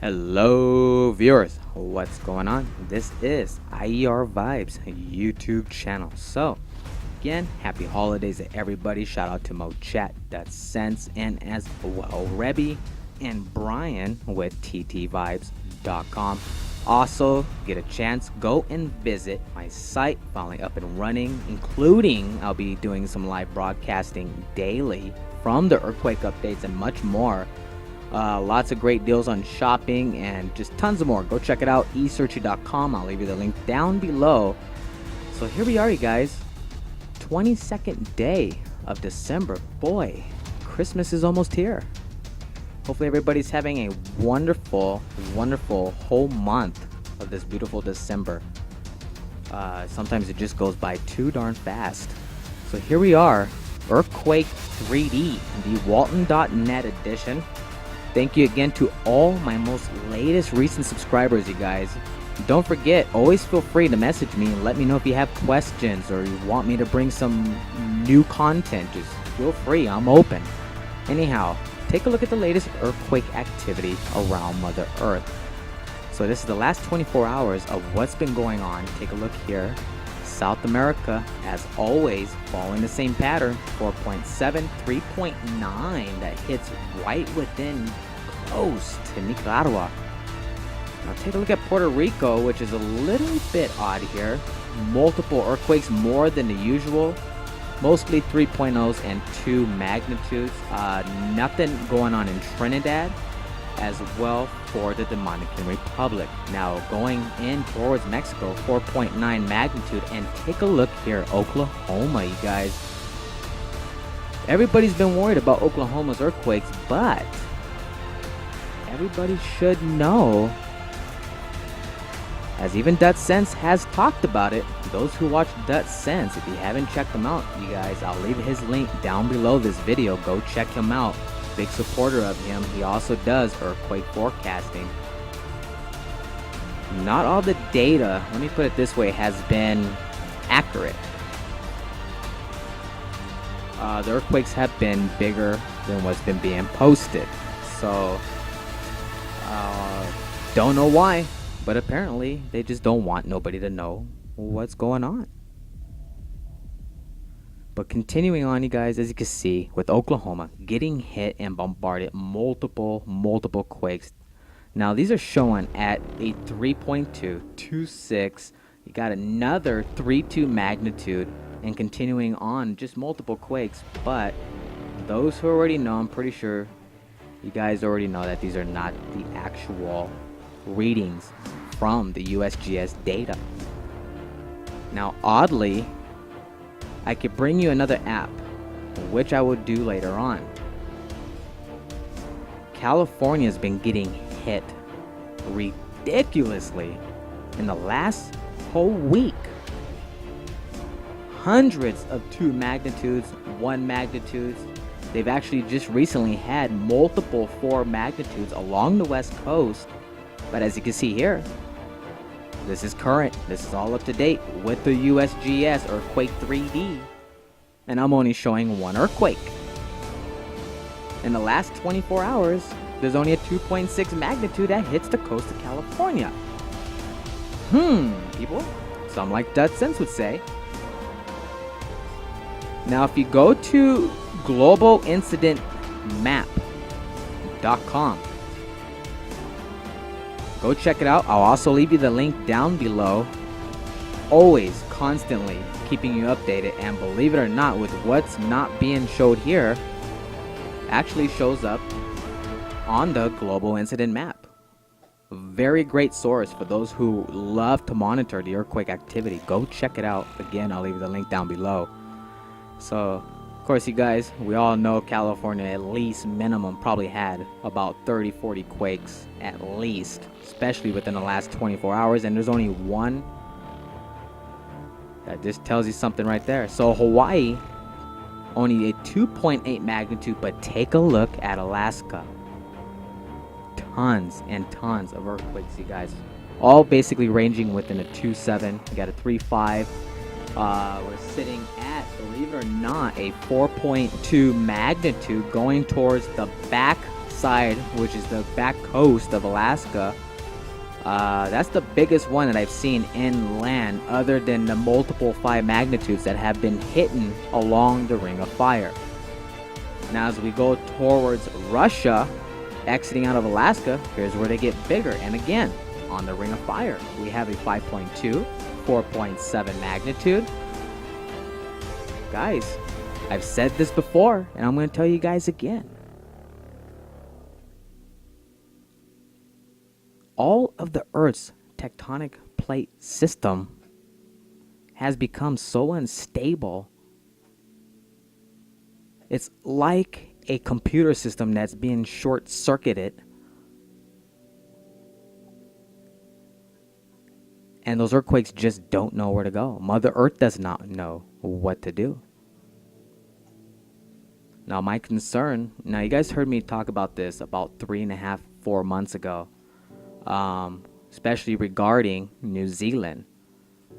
Hello viewers, what's going on? This is IER Vibes YouTube channel. So again, happy holidays to everybody. Shout out to MoChat.sense and as well Rebby and Brian with TTVibes.com. Also, get a chance, go and visit my site, finally up and running, including I'll be doing some live broadcasting daily from the earthquake updates and much more. Lots of great deals on shopping and just tons of more. Go check it out, esearchy.com. I'll leave you the link down below. So here we are, you guys. 22nd day of December. Boy, Christmas is almost here. Hopefully everybody's having a wonderful, wonderful whole month of this beautiful December. Sometimes it just goes by too darn fast. So here we are, Earthquake 3D, the Walton.net edition. Thank you again to all my most latest recent subscribers, you guys. Don't forget, always feel free to message me and let me know if you have questions or you want me to bring some new content. Just feel free, I'm open. Anyhow, take a look at the latest earthquake activity around Mother Earth. So this is the last 24 hours of what's been going on. Take a look here. South America, as always, following the same pattern, 4.7, 3.9, that hits right within close to Nicaragua. Now take a look at Puerto Rico, which is a little bit odd here. Multiple earthquakes, more than the usual. Mostly 3.0s and 2 magnitudes. Nothing going on in Trinidad, as well for the Dominican Republic. Now going in towards Mexico, 4.9 magnitude, and take a look here, Oklahoma, you guys. Everybody's been worried about Oklahoma's earthquakes, but everybody should know, as even DutSense has talked about it. Those who watch DutSense, if you haven't checked him out, you guys, I'll leave his link down below this video. Go check him out. Big supporter of him. He also does earthquake forecasting. Not all the data, let me put it this way, has been accurate. The earthquakes have been bigger than what's been being posted. So, don't know why, but apparently they just don't want nobody to know what's going on. But continuing on, you guys, as you can see, with Oklahoma getting hit and bombarded, multiple quakes. Now these are showing at a 3.2, 2.6. You got another 3.2 magnitude, and continuing on, just multiple quakes. But those who already know, I'm pretty sure you guys already know that these are not the actual readings from the USGS data. Now, oddly, I could bring you another app, which I will do later on. California's been getting hit ridiculously in the last whole week. Hundreds of 2 magnitudes, 1 magnitudes. They've actually just recently had multiple 4 magnitudes along the west coast. But as you can see here, this is current. This is all up to date with the USGS Earthquake 3D. And I'm only showing 1 earthquake. In the last 24 hours, there's only a 2.6 magnitude that hits the coast of California. People, some like DutSense would say. Now, if you go to globalincidentmap.com, go check it out. I'll also leave you the link down below. Always, constantly keeping you updated, and believe it or not, with what's not being showed here, actually shows up on the global incident map. Very great source for those who love to monitor the earthquake activity. Go check it out. Again, I'll leave the link down below. So, of course, you guys, we all know California at least minimum probably had about 30-40 quakes at least, especially within the last 24 hours, and there's only 1. That just tells you something right there. So Hawaii, only a 2.8 magnitude, but take a look at Alaska. Tons and tons of earthquakes, you guys. All basically ranging within a 2.7. You got a 3.5. We're sitting at, believe it or not, a 4.2 magnitude going towards the back side, which is the back coast of Alaska, that's the biggest one that I've seen inland, other than the multiple 5 magnitudes that have been hitting along the Ring of Fire. Now, as we go towards Russia, exiting out of Alaska, here's where they get bigger. And again, on the Ring of Fire, we have a 5.2, 4.7 magnitude. Guys, I've said this before, and I'm going to tell you guys again. All of the Earth's tectonic plate system has become so unstable. It's like a computer system that's being short-circuited. And those earthquakes just don't know where to go. Mother Earth does not know what to do. Now, my concern, now you guys heard me talk about this about 3.5, 4 months ago, especially regarding New Zealand.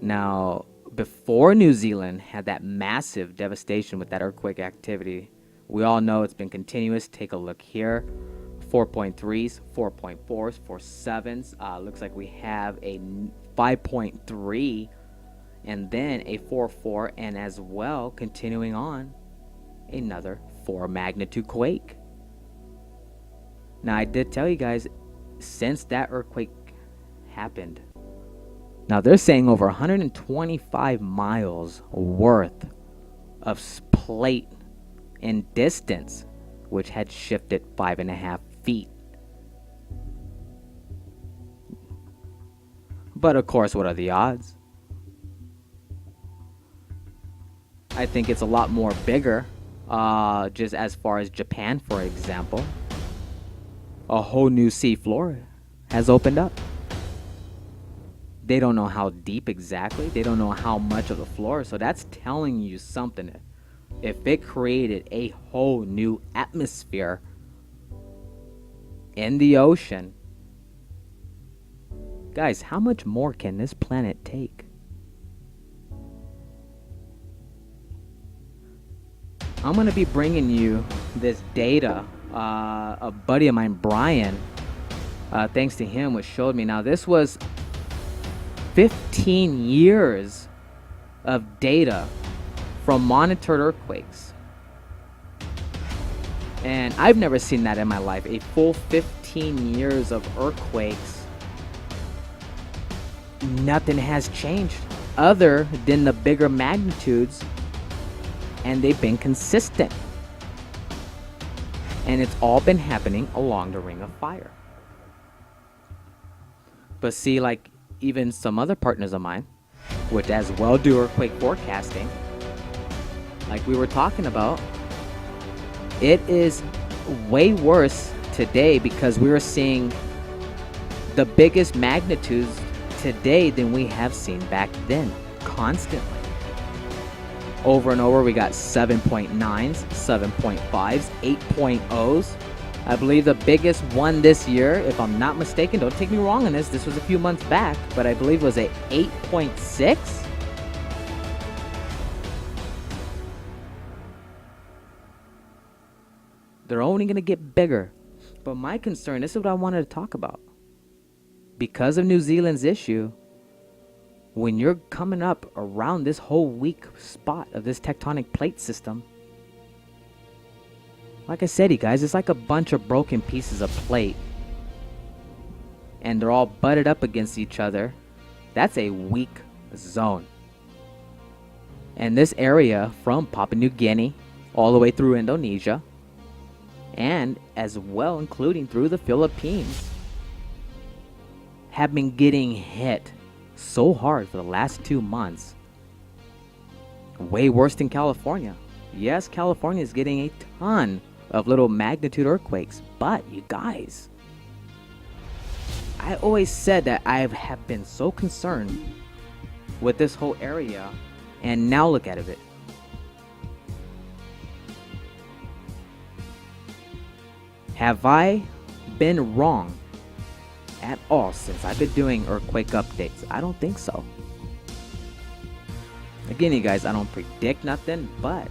Now, before New Zealand had that massive devastation with that earthquake activity, we all know it's been continuous. Take a look here. 4.3s, 4.4s, 4.7s. Looks like we have a 5.3 and then a 4.4, and as well, continuing on, another 4 magnitude quake. Now, I did tell you guys, since that earthquake happened, now they're saying over 125 miles worth of plate in distance, which had shifted 5.5 feet. But of course, what are the odds? I think it's a lot more bigger, just as far as Japan, for example. A whole new sea floor has opened up. They don't know how deep exactly. They don't know how much of the floor. So that's telling you something. If it created a whole new atmosphere in the ocean, guys, how much more can this planet take? I'm going to be bringing you this data. A buddy of mine, Brian, thanks to him, which showed me. Now, this was 15 years of data from monitored earthquakes. And I've never seen that in my life. A full 15 years of earthquakes. Nothing has changed other than the bigger magnitudes, and they've been consistent. And it's all been happening along the Ring of Fire. But see, like even some other partners of mine, which as well do earthquake forecasting, like we were talking about, it is way worse today because we are seeing the biggest magnitudes today than we have seen back then, constantly. Over and over, we got 7.9s, 7.5s, 8.0s. I believe the biggest one this year, if I'm not mistaken, don't take me wrong on this was a few months back, but I believe it was a 8.6. They're only going to get bigger. But my concern, this is what I wanted to talk about. Because of New Zealand's issue, when you're coming up around this whole weak spot of this tectonic plate system, like I said, you guys, it's like a bunch of broken pieces of plate. And they're all butted up against each other. That's a weak zone. And this area from Papua New Guinea all the way through Indonesia, and as well including through the Philippines, have been getting hit so hard for the last 2 months. Way worse than California. Yes, California is getting a ton of little magnitude earthquakes, but you guys, I always said that I have been so concerned with this whole area, and now look at it. Have I been wrong at all since I've been doing earthquake updates? I don't think so. Again, you guys, I don't predict nothing, but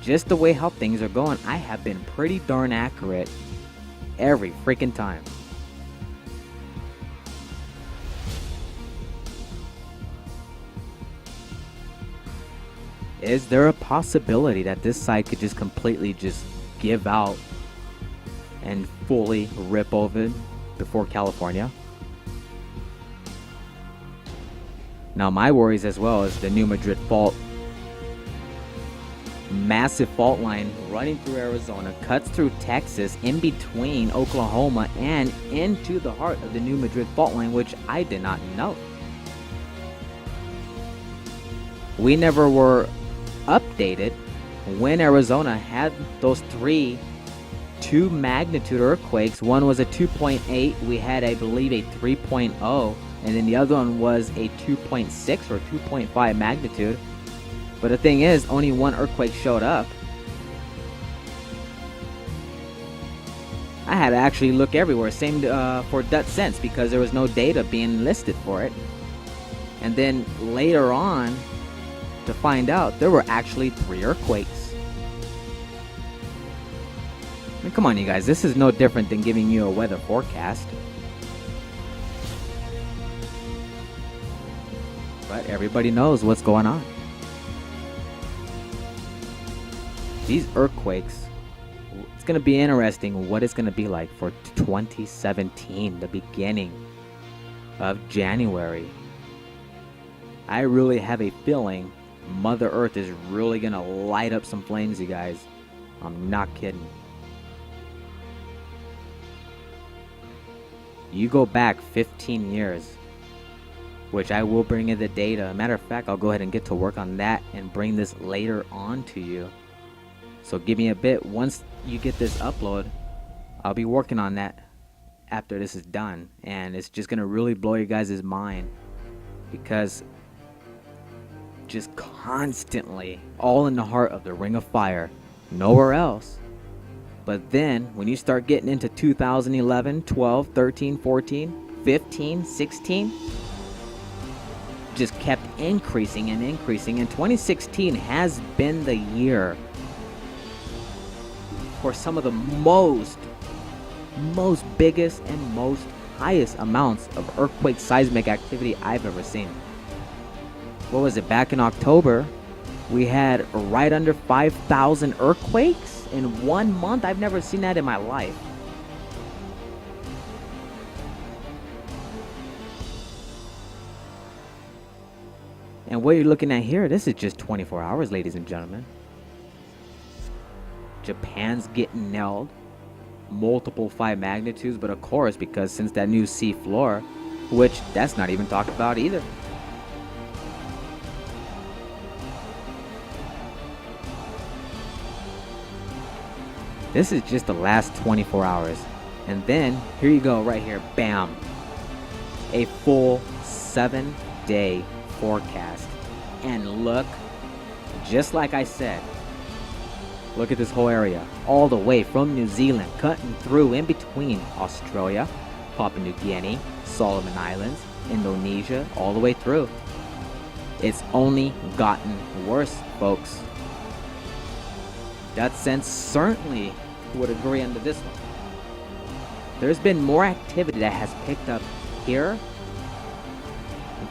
just the way how things are going, I have been pretty darn accurate every freaking time. Is there a possibility that this site could just completely just give out and fully rip over before California? Now my worries as well is the New Madrid fault. Massive fault line running through Arizona, cuts through Texas, in between Oklahoma, and into the heart of the New Madrid fault line, which I did not know. We never were updated when Arizona had those 2 magnitude earthquakes. One was a 2.8, we had, I believe, a 3.0, and then the other one was a 2.6 or 2.5 magnitude. But the thing is, only one earthquake showed up. I had to actually look everywhere, same for Dutch because there was no data being listed for it. And then later on, to find out there were actually 3 earthquakes. I mean, come on, you guys, this is no different than giving you a weather forecast. But everybody knows what's going on. These earthquakes, it's going to be interesting what it's going to be like for 2017, the beginning of January. I really have a feeling Mother Earth is really going to light up some flames, you guys. I'm not kidding. You go back 15 years, which I will bring in the data. Matter of fact, I'll go ahead and get to work on that and bring this later on to you. So give me a bit. Once you get this upload, I'll be working on that after this is done. And it's just going to really blow you guys' mind. Because just constantly, all in the heart of the Ring of Fire, nowhere else. But then, when you start getting into 2011, 12, 13, 14, 15, 16, just kept increasing and increasing. And 2016 has been the year for some of the most biggest and most highest amounts of earthquake seismic activity I've ever seen. What was it, back in October, we had right under 5,000 earthquakes in 1 month. I've never seen that in my life. And what you're looking at here, this is just 24 hours, ladies and gentlemen. Japan's getting nailed, multiple 5 magnitudes, but of course, because since that new sea floor, which that's not even talked about either. This is just the last 24 hours. And then, here you go, right here, bam. A full 7-day forecast. And look, just like I said, look at this whole area, all the way from New Zealand, cutting through in between Australia, Papua New Guinea, Solomon Islands, Indonesia, all the way through. It's only gotten worse, folks. That sense certainly would agree under this one. There's been more activity that has picked up here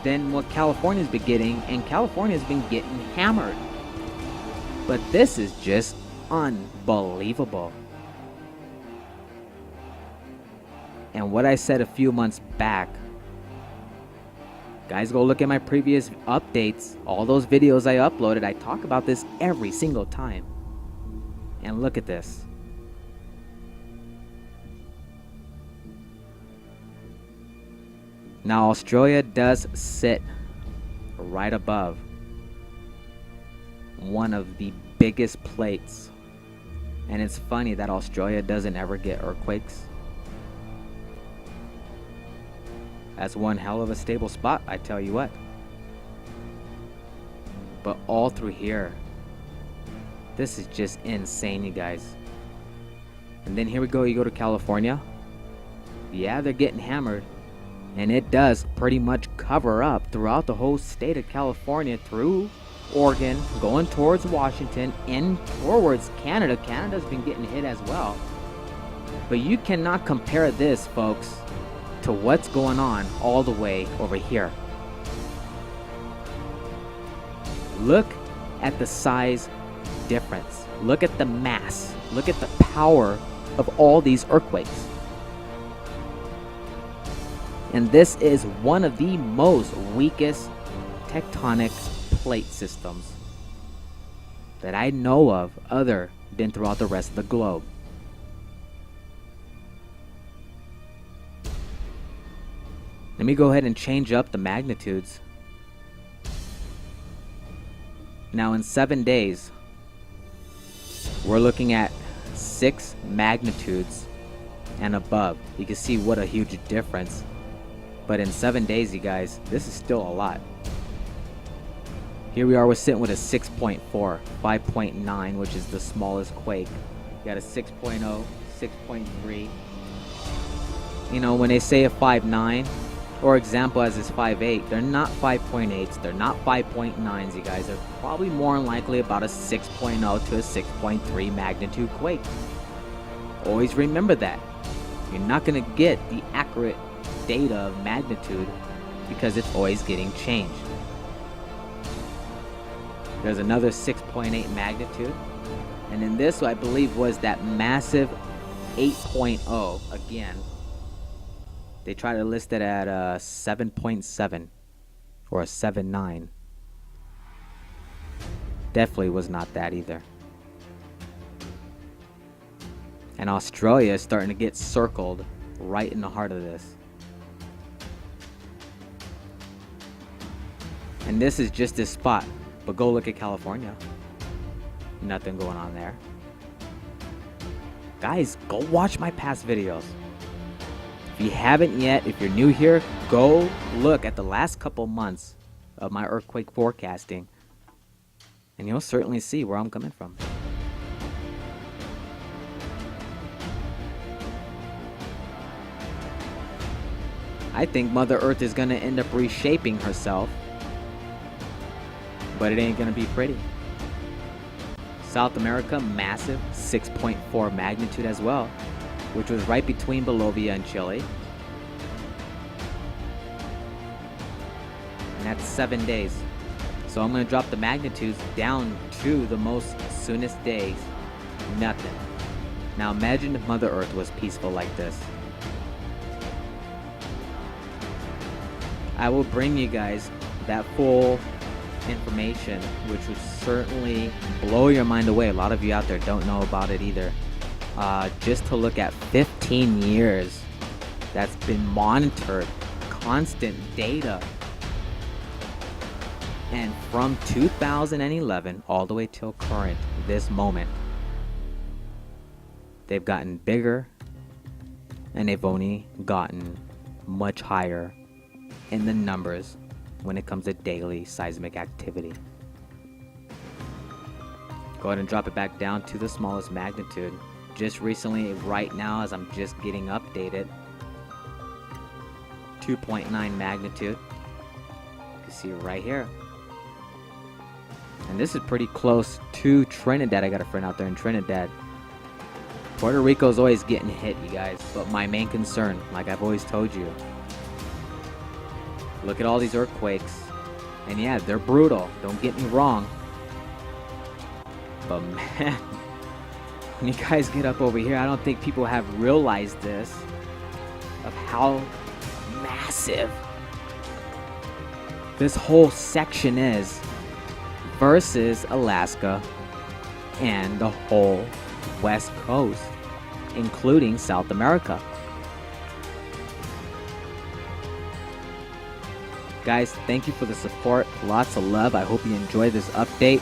than what California's been getting, and California's been getting hammered. But this is just unbelievable. And what I said a few months back, guys, go look at my previous updates, all those videos I uploaded. I talk about this every single time. And look at this. Now Australia does sit right above one of the biggest plates. And it's funny that Australia doesn't ever get earthquakes. That's one hell of a stable spot, I tell you what. But all through here, this is just insane, you guys. And then here we go, you go to California. Yeah, they're getting hammered. And it does pretty much cover up throughout the whole state of California, through Oregon, going towards Washington, in towards Canada. Canada's been getting hit as well. But you cannot compare this, folks, to what's going on all the way over here. Look at the size difference. Look at the mass. Look at the power of all these earthquakes. And this is one of the most weakest tectonic plate systems that I know of other than throughout the rest of the globe. Let me go ahead and change up the magnitudes. Now in 7 days, we're looking at 6 magnitudes and above. You can see what a huge difference. But in 7 days, you guys, this is still a lot. Here we are, we're sitting with a 6.4, 5.9, which is the smallest quake. You got a 6.0, 6.3. You know, when they say a 5.9, or example as is 5.8, they're not 5.8s, they're not 5.9s, you guys. They're probably more than likely about a 6.0 to a 6.3 magnitude quake. Always remember that. You're not going to get the accurate data of magnitude because it's always getting changed. There's another 6.8 magnitude. And then this, I believe, was that massive 8.0 again. They try to list it at a 7.7 or a 7.9. Definitely was not that either. And Australia is starting to get circled right in the heart of this. And this is just this spot. But go look at California. Nothing going on there. Guys, go watch my past videos. If you haven't yet, if you're new here, go look at the last couple months of my earthquake forecasting. And you'll certainly see where I'm coming from. I think Mother Earth is going to end up reshaping herself. But it ain't going to be pretty. South America, massive 6.4 magnitude as well, which was right between Bolivia and Chile. And that's 7 days. So I'm going to drop the magnitudes down to the most soonest days. Nothing. Now imagine if Mother Earth was peaceful like this. I will bring you guys that full information, which would certainly blow your mind away. A lot of you out there don't know about it either. Just to look at 15 years that's been monitored, constant data, and from 2011 all the way till current, this moment, they've gotten bigger and they've only gotten much higher in the numbers when it comes to daily seismic activity. Go ahead and drop it back down to the smallest magnitude. Just recently, right now, as I'm just getting updated, 2.9 magnitude. You can see right here. And this is pretty close to Trinidad. I got a friend out there in Trinidad. Puerto Rico's always getting hit, you guys. But my main concern, like I've always told you, look at all these earthquakes. And yeah, they're brutal. Don't get me wrong. But man, when you guys get up over here, I don't think people have realized this, of how massive this whole section is versus Alaska and the whole West Coast, including South America. Guys, thank you for the support. Lots of love. I hope you enjoyed this update.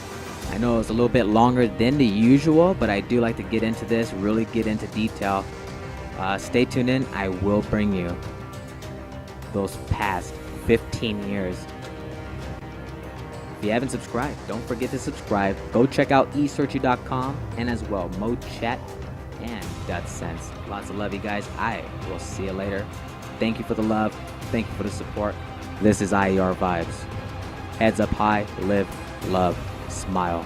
I know it was a little bit longer than the usual, but I do like to get into this, really get into detail. Stay tuned in. I will bring you those past 15 years. If you haven't subscribed, don't forget to subscribe. Go check out esearchy.com and as well MoChat and DutSense. Lots of love, you guys. I will see you later. Thank you for the love. Thank you for the support. This is IER Vibes. Heads up high, live, love, smile.